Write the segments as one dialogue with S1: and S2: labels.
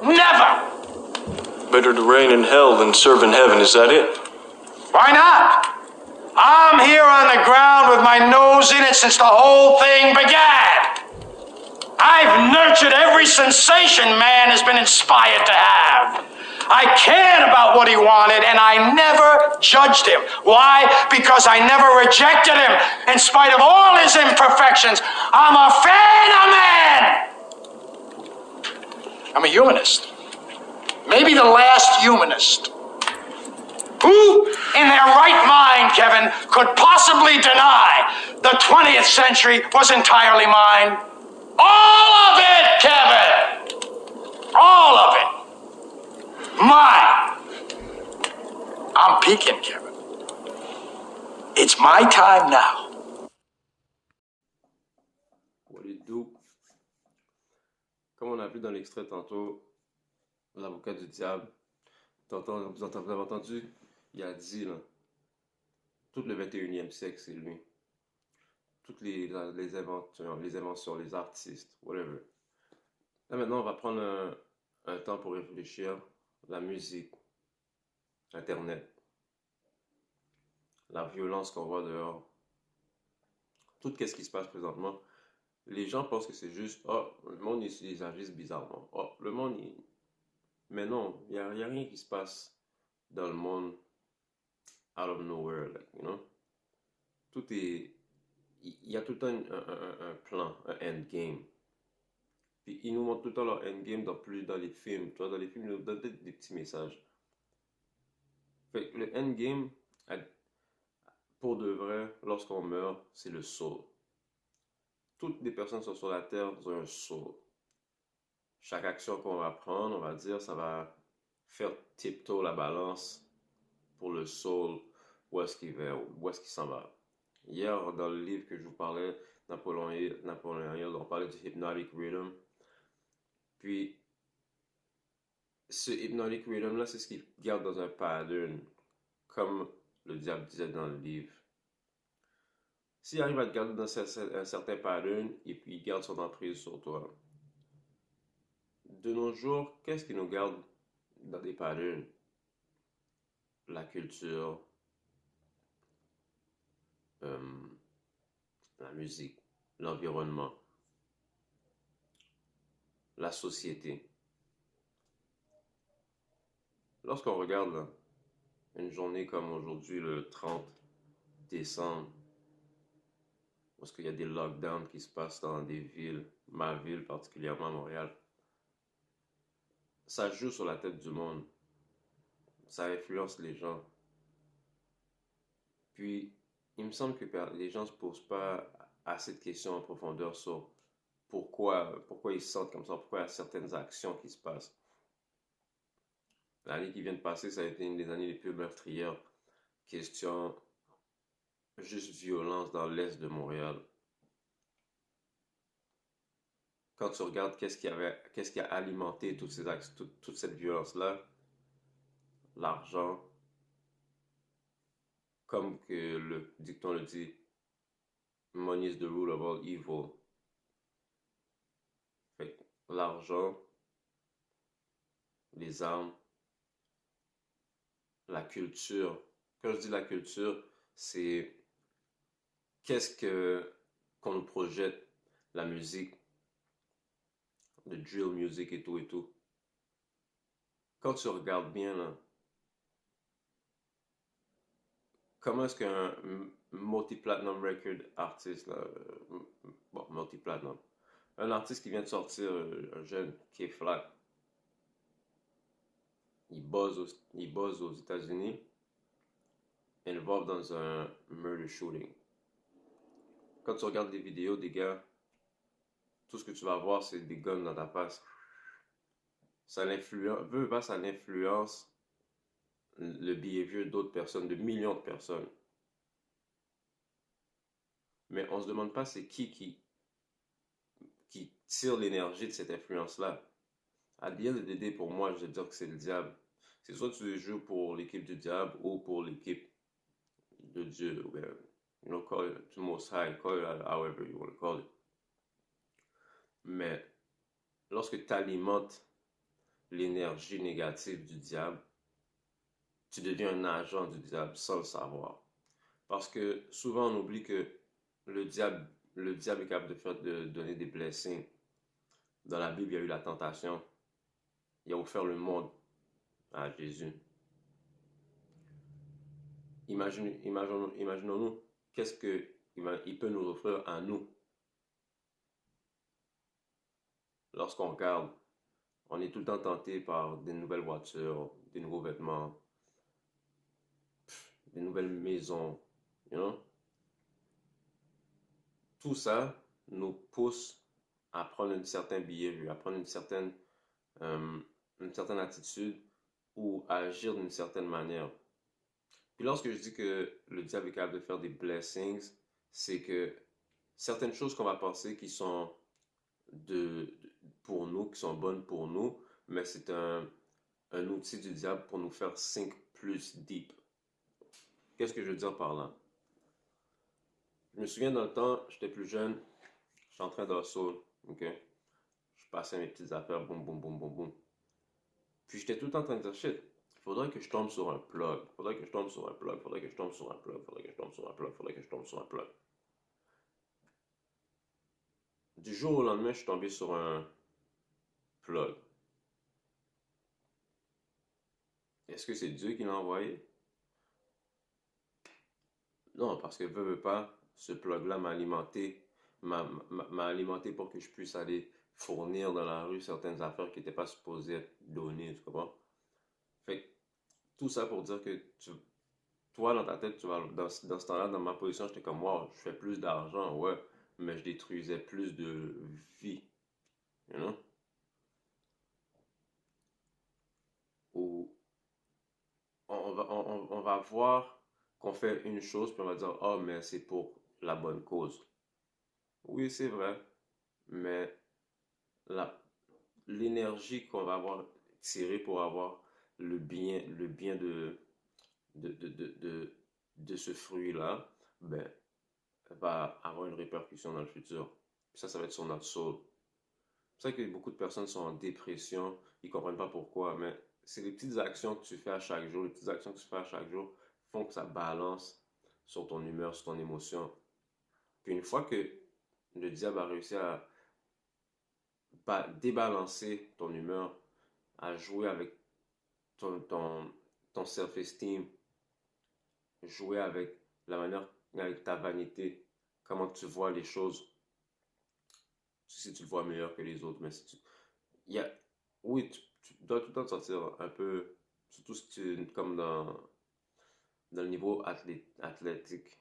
S1: Never!
S2: Better to reign in hell than serve in heaven, is that it?
S1: Why not? I'm here on the ground with my nose in it since the whole thing began. I've nurtured every sensation man has been inspired to have. I cared about what he wanted, and I never judged him. Why? Because I never rejected him. In spite of all his imperfections, I'm a fan of man. I'm a humanist. Maybe the last humanist. Who in their right mind, Kevin, could possibly deny the 20th century was entirely mine? All of it, Kevin! All of it. Mine. I'm peaking, Kevin. It's my time now.
S3: What it do? Comme on a vu dans l'extrait tantôt, l'avocat du diable, vous avez entendu, il a dit, là, tout le 21e siècle, c'est lui. Toutes les inventions, les artistes, whatever. Là, maintenant, on va prendre un temps pour réfléchir. La musique, Internet, la violence qu'on voit dehors, tout ce qui se passe présentement. Les gens pensent que c'est juste, oh, le monde, ils agissent bizarrement. Oh, le monde, mais non, il n'y a rien qui se passe dans le monde out of nowhere, like, you know? Tout est... Il y a tout le temps un plan, un endgame. Puis ils nous montrent tout le temps leur endgame dans les films. Tu vois, dans les films, ils nous donnent des petits messages. Fait que le endgame, pour de vrai, lorsqu'on meurt, c'est le soul. Toutes les personnes qui sont sur la terre ont un soul. Chaque action qu'on va prendre, on va dire, ça va faire tiptoe la balance pour le soul, où est-ce qu'il va, où est-ce qu'il s'en va. Hier, dans le livre que je vous parlais, Napoléon Hill, on parlait du Hypnotic Rhythm. Puis, ce Hypnotic Rhythm-là, c'est ce qu'il garde dans un pattern, comme le diable disait dans le livre. S'il arrive à te garder dans un certain pattern, et puis il garde son emprise sur toi. De nos jours, qu'est-ce qui nous garde dans des patterns? La culture, la musique, l'environnement, la société. Lorsqu'on regarde là, une journée comme aujourd'hui, le 30 décembre, parce qu'il y a des lockdowns qui se passent dans des villes, ma ville particulièrement Montréal, ça joue sur la tête du monde, ça influence les gens. Puis, il me semble que les gens ne se posent pas assez de questions en profondeur sur pourquoi ils se sentent comme ça, pourquoi il y a certaines actions qui se passent. L'année qui vient de passer, ça a été une des années les plus meurtrières. Question juste violence dans l'est de Montréal. Quand tu regardes qu'est-ce qui a alimenté toute cette violence-là, l'argent, comme que le dicton le dit, money is the root of all evil. Fait l'argent, les armes, la culture. Quand je dis la culture, c'est qu'on nous projette, la musique, le drill music et tout et tout. Quand tu regardes bien là, comment est-ce qu'un multi-platinum record artiste, là, bon, multi-platinum, un artiste qui vient de sortir, un jeune qui est flat, il buzz aux États-Unis, involved dans un murder shooting. Quand tu regardes des vidéos des gars, tout ce que tu vas voir, c'est des guns dans ta face. Ça influence le behavior d'autres personnes, de millions de personnes. Mais on se demande pas c'est qui tire l'énergie de cette influence-là. À the end of the day, pour moi, je vais dire que c'est le diable. C'est soit tu joues pour l'équipe du diable ou pour l'équipe de Dieu. You know, call it the Most High, call it however you want to call it. Mais lorsque tu alimentes l'énergie négative du diable, tu deviens un agent du diable sans le savoir. Parce que souvent on oublie que le diable est capable de donner des blessings. Dans la Bible, il y a eu la tentation. Il a offert le monde à Jésus. Imaginons-nous qu'est-ce qu'il peut nous offrir à nous. Lorsqu'on regarde, on est tout le temps tenté par des nouvelles voitures, des nouveaux vêtements, des nouvelles maisons, you know? Tout ça nous pousse à prendre un certain behavior, à prendre une certaine attitude ou à agir d'une certaine manière. Puis lorsque je dis que le diable est capable de faire des blessings, c'est que certaines choses qu'on va penser qui sont pour nous, qui sont bonnes pour nous, mais c'est un outil du diable pour nous faire sink plus deep. Qu'est-ce que je veux dire par là? Je me souviens dans le temps, j'étais plus jeune, j'étais en train d'hustle, ok? Je passais mes petites affaires, boum, boum, boum, boum, boum. Puis j'étais tout le temps en train de dire, shit, faudrait que je tombe sur un plug, faudrait que je tombe sur un plug, faudrait que je tombe sur un plug, faudrait que je tombe sur un plug, faudrait que je tombe sur un plug. Du jour au lendemain, je suis tombé sur un plug. Est-ce que c'est Dieu qui l'a envoyé? Non, parce que veux pas, ce plug-là m'a alimenté pour que je puisse aller fournir dans la rue certaines affaires qui n'étaient pas supposées être données, tu comprends? Fait que, tout ça pour dire que toi, dans ta tête, tu vas, dans ce temps-là, dans ma position, j'étais comme, wow, je fais plus d'argent, ouais, mais je détruisais plus de vie, you know? Ou on va voir qu'on fait une chose, puis on va dire, oh, mais c'est pour la bonne cause. Oui, c'est vrai, mais la, l'énergie qu'on va avoir tirée pour avoir le bien de, de, de, de, de ce fruit-là, ben, va avoir une répercussion dans le futur. Ça va être sur notre soul. C'est pour ça que beaucoup de personnes sont en dépression, ils ne comprennent pas pourquoi, mais c'est les petites actions que tu fais à chaque jour, les petites actions que tu fais à chaque jour font que ça balance sur ton humeur, sur ton émotion. Puis une fois que le diable a réussi à débalancer ton humeur, à jouer avec ton self-esteem, jouer avec la manière, avec ta vanité, comment tu vois les choses, si tu le vois meilleur que les autres, mais si tu, il y a, oui, tu dois tout le temps te sentir un peu, surtout si tu, comme dans le niveau athlétique,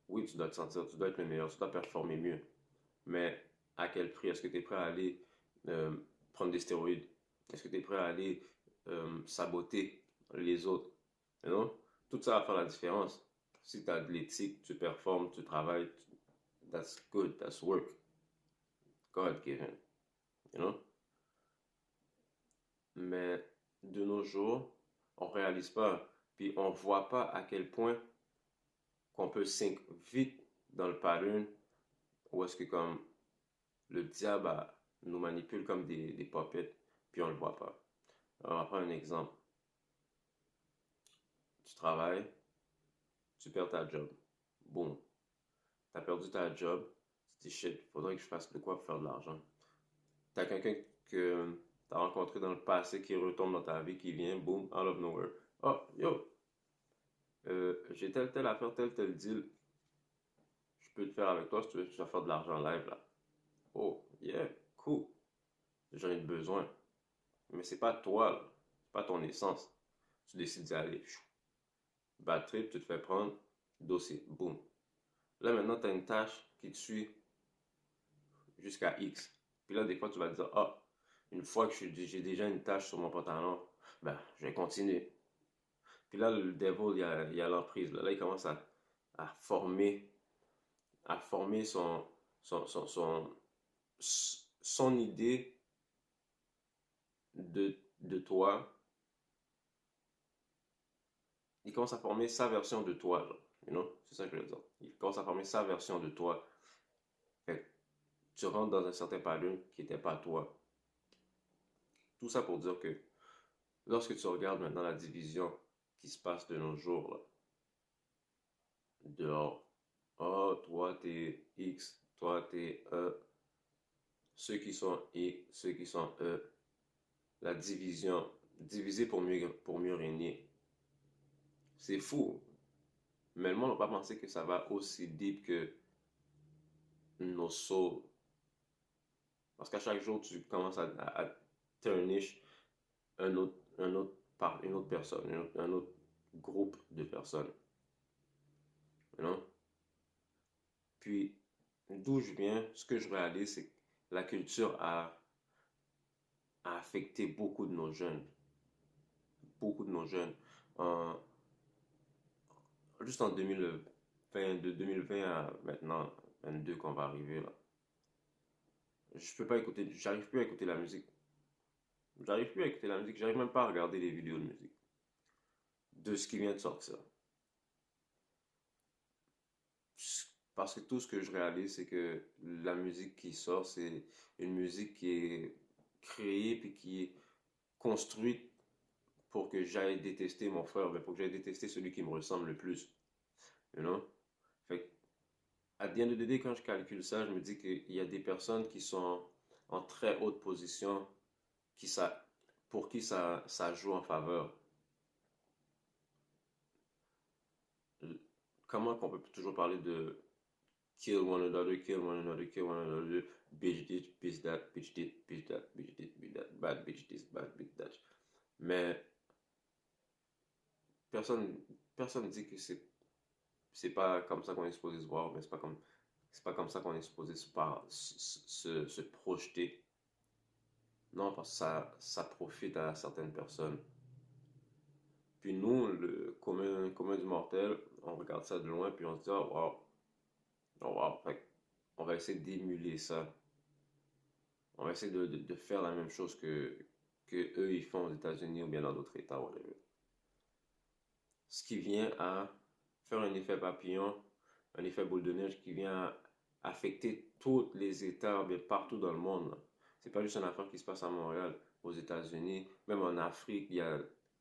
S3: oui, tu dois te sentir, tu dois être le meilleur, tu dois performer mieux, mais à quel prix? Est-ce que tu es prêt à aller euh, prendre des stéroïdes? Est-ce que tu es prêt à aller saboter les autres? You know? Tout ça va faire la différence. Si tu as de l'éthique, tu performes, tu travailles, that's good, that's work. God given. You know? Mais de nos jours, on ne réalise pas, puis on ne voit pas à quel point qu'on peut sink vite dans le pattern où est-ce que comme le diable nous manipule comme des puppets, puis on ne le voit pas. Alors, on va prendre un exemple. Tu travailles, tu perds ta job. Boum. Tu as perdu ta job. Tu te dis, shit, faudrait que je fasse de quoi pour faire de l'argent. Tu as quelqu'un que tu as rencontré dans le passé qui retombe dans ta vie, qui vient, boum, out of nowhere. Oh, yo, j'ai telle affaire, tel deal. Je peux le faire avec toi si tu veux, tu vas faire de l'argent live là. Oh, yeah, cool. J'en ai besoin. Mais c'est pas toi, là. C'est pas ton essence. Tu décides d'y aller. Bad trip, tu te fais prendre, dossier, boum. Là maintenant, tu as une tâche qui te suit jusqu'à X. Puis là, des fois, tu vas te dire, ah, une fois que j'ai déjà une tâche sur mon pantalon, ben, je vais continuer. Puis là, le devil, il y a l'emprise. Là, il commence à former, à former son, son, son, son idée de toi. Il commence à former sa version de toi, genre. You know? C'est ça que je veux dire. Il commence à former sa version de toi. Fait que tu rentres dans un certain pattern qui n'était pas toi. Tout ça pour dire que lorsque tu regardes maintenant la division qui se passe de nos jours, là, dehors, oh, toi t'es X, toi t'es E, ceux qui sont I, ceux qui sont E, la division, diviser pour mieux régner. C'est fou. Mais le monde n'a pas pensé que ça va aussi deep que nos souls. Parce qu'à chaque jour, tu commences à tarnish une autre personne, un autre groupe de personnes. You know? Puis, d'où je viens, ce que je réalise, c'est que la culture a affecté beaucoup de nos jeunes. Beaucoup de nos jeunes. En, juste en 2020, de 2020 à maintenant, 22 qu'on va arriver là. Je peux pas écouter, j'arrive plus à écouter la musique. J'arrive plus à écouter la musique, j'arrive même pas à regarder les vidéos de musique. De ce qui vient de sortir. Parce que tout ce que je réalise, c'est que la musique qui sort, c'est une musique qui est créée puis qui est construite pour que j'aille détester mon frère, mais pour que j'aille détester celui qui me ressemble le plus. You know? Fait que, à the end of the day, quand je calcule ça, je me dis qu'il y a des personnes qui sont en très haute position, qui ça, pour qui ça joue en faveur. Comment qu'on peut toujours parler de kill one another, kill one another, kill one another, bitch this, bitch that, bitch this, bitch that, bitch this, bitch that, bad bitch this, bad bitch that. Mais personne, personne dit que c'est pas comme ça qu'on est supposé se voir, mais c'est pas comme ça qu'on est supposé se projeter. Non, parce que ça profite à certaines personnes. Puis nous, le commun du mortel, on regarde ça de loin, puis on se dit, oh wow, oh wow. Fait on va essayer d'émuler ça. On va essayer de faire la même chose que eux ils font aux États-Unis ou bien dans d'autres États, whatever. Ce qui vient à faire un effet papillon, un effet boule de neige qui vient à affecter tous les États, bien partout dans le monde. C'est pas juste une affaire qui se passe à Montréal, aux États-Unis, même en Afrique,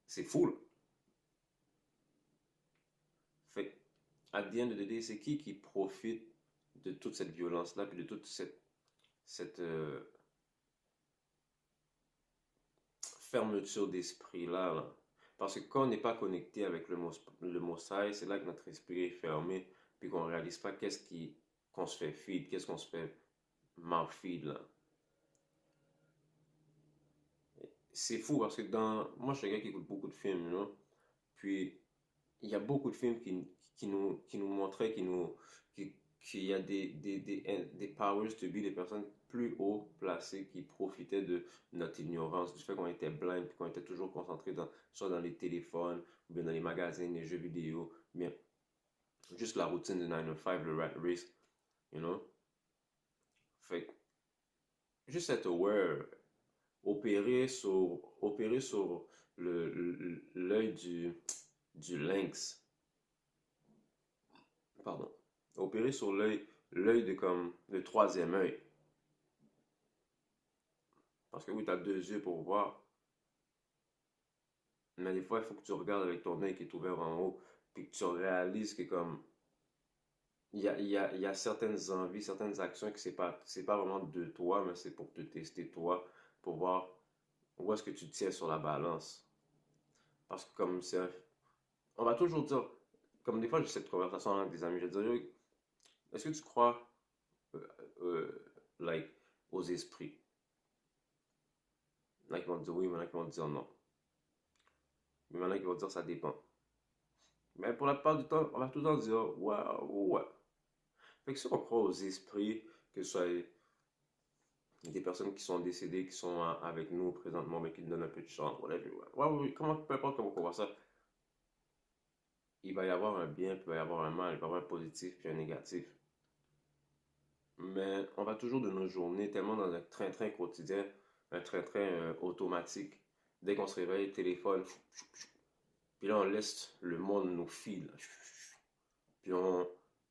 S3: c'est fou. Là. Fait à the end of the day, c'est qui profite de toute cette violence-là, puis de toute cette fermeture d'esprit-là. Là. Parce que quand on n'est pas connecté avec le Mossai, c'est là que notre esprit est fermé, puis qu'on ne réalise pas qu'on se fait feed, qu'est-ce qu'on se fait mouth-feed. Là. C'est fou parce que moi, je suis un gars qui écoute beaucoup de films, you know? Puis il y a beaucoup de films qui nous montraient qu'il y a des powers to be, des personnes plus haut placées qui profitaient de notre ignorance, du fait qu'on était blind, puis qu'on était toujours concentré soit dans les téléphones, ou bien dans les magazines, les jeux vidéo, bien juste la routine de 9 to 5, le rat race, you know? Fait que, juste être aware, opérer sur l'œil du lynx, pardon, opérer sur l'œil de comme le troisième œil. Parce que oui, tu as deux yeux pour voir, mais des fois, il faut que tu regardes avec ton œil qui est ouvert en haut, puis que tu réalises que comme il y a certaines envies, certaines actions que c'est pas vraiment de toi, mais c'est pour te tester toi, pour voir où est-ce que tu tiens sur la balance. Parce que comme on va toujours dire, comme des fois j'ai cette conversation avec des amis, je vais dire, est-ce que tu crois like, aux esprits? Il y en a qui vont dire oui, il y en a qui vont dire non. Mais il y en a qui vont dire ça dépend. Mais pour la plupart du temps, on va tout le temps dire ouais, ouais. Fait que si on croit aux esprits, que ce soit des personnes qui sont décédées, qui sont avec nous présentement, mais qui nous donnent un peu de chance, whatever, ouais, peu importe comment on voit ça, il va y avoir un bien, puis il va y avoir un mal, il va y avoir un positif, puis un négatif. Mais on va toujours de nos journées tellement dans un train-train quotidien, un train-train automatique. Dès qu'on se réveille, téléphone, puis là on laisse le monde nous file. Puis on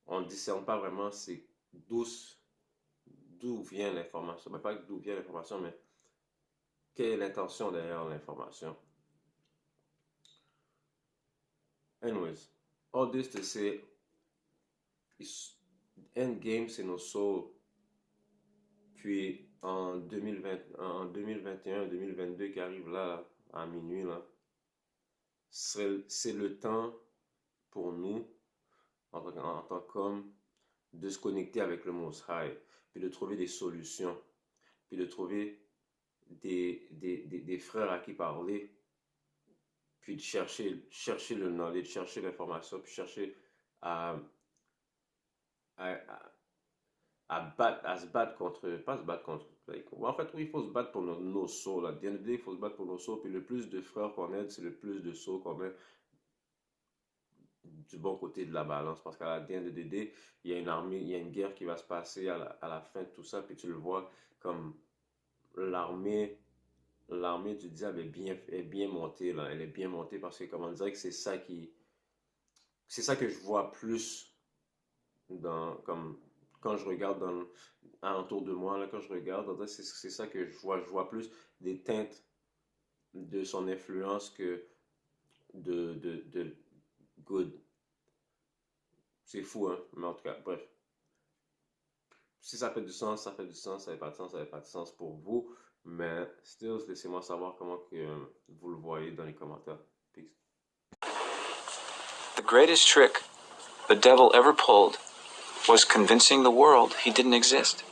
S3: ne discerne pas vraiment c'est d'où vient l'information. Ben, pas d'où vient l'information, mais quelle est l'intention derrière l'information. Anyways, all this to say, Endgame, c'est nos souls. Puis en 2021, 2022 qui arrive là, à minuit, là, c'est le temps pour nous, en tant qu'hommes, de se connecter avec le Most High, puis de trouver des solutions, puis de trouver des frères à qui parler, puis de chercher le knowledge, chercher l'information, puis chercher à, à, à se battre contre, pas se battre contre, like, en fait, oui, il faut se battre pour nos souls, à the end of the day, il faut se battre pour nos souls, puis le plus de frères qu'on aide, c'est le plus de souls qu'on met du bon côté de la balance, parce qu'à la the end of the day, il y a une armée, il y a une guerre qui va se passer à la fin de tout ça, puis tu le vois comme l'armée du diable est bien montée, là. Elle est bien montée parce que, comme on dirait que c'est ça que je vois plus comme, quand je regarde alentour de moi, là, quand je regarde, on dirait que c'est ça que je vois plus des teintes de son influence que de good. C'est fou, hein, mais en tout cas, bref. Si ça fait du sens, ça fait du sens, ça fait pas de sens, ça fait pas de sens pour vous. Mais still, laissez-moi savoir comment que vous le voyez dans les commentaires. Peace.
S4: The greatest trick the devil ever pulled was convincing the world he didn't exist.